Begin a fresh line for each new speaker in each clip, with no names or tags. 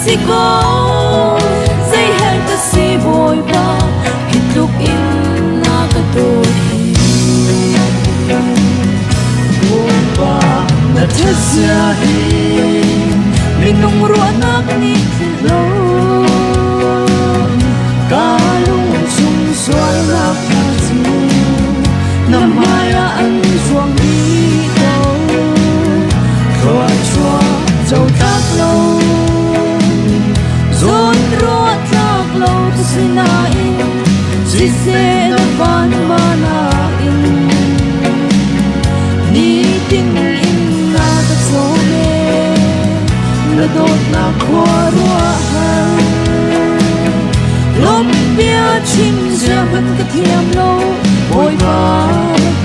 si có dây hẹn ta si bồi ba hít lúc in na ka tôi ba na thật ra hi mình nung ruột nát nít lâu cả lung sung xoay nát gì năm hai anh chuông đi đâu rồi chua dầu tắt lâu dồn ruột tắt lâu ta xin ai chỉ sẽ đã van mà na in ni tin in na ta số nghe na đốt na qua ruột lom bia chim ra vẫn cái thiam lâu bồi ba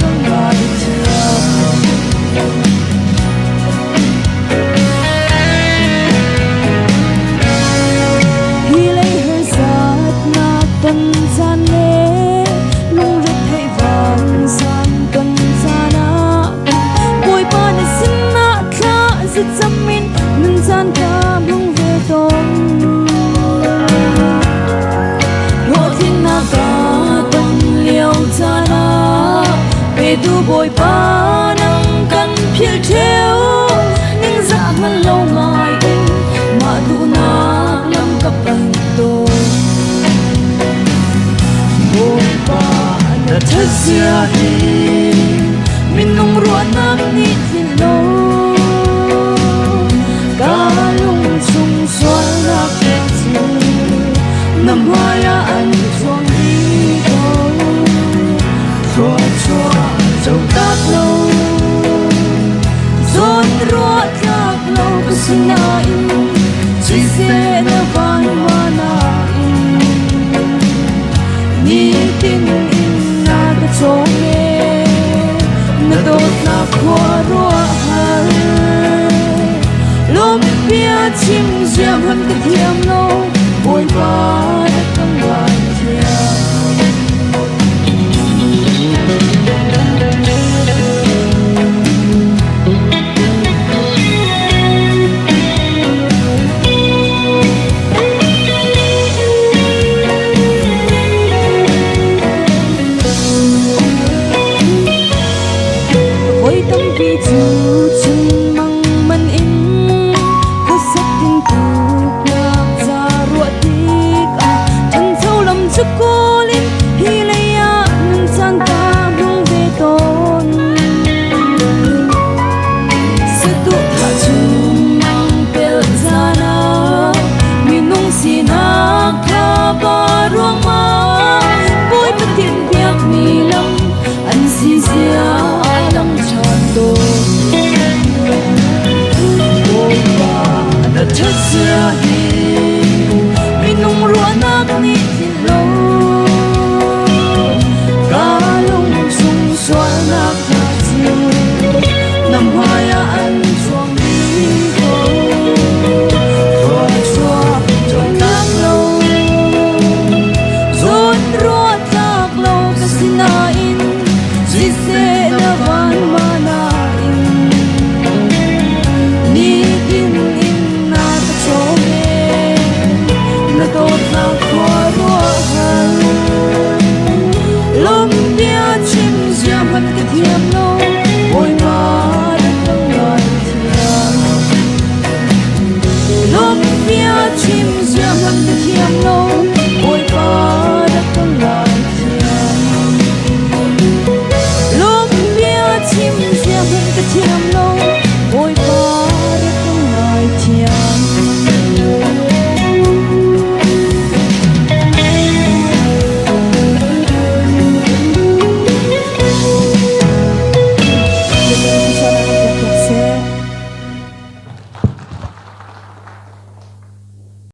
không lại hi lấy hơi sát na tân gian nè lung rất hay vàng san tân gian á bồi ba để xin na khá rất dâm min mình gian ta lung về tông du bồi ba nắng căn phiêu theo những giấc mơ lâu ngày mà du na lâm cặp bằng tôi bồi ba đã thật ra đi mình nung ruột nắng nít thì lâu cả lung sung xoay ra kẹt gì năm hoa ya anh chuông đi đâu rồi chua dầu tắt lâu dồn ruột tắt lâu có xin ai chỉ sẽ đã van mà na ni tin in na cái chỗ nghe na đốt na qua ruột lom bia chim riêng hơn cái thiam lâu bồi ba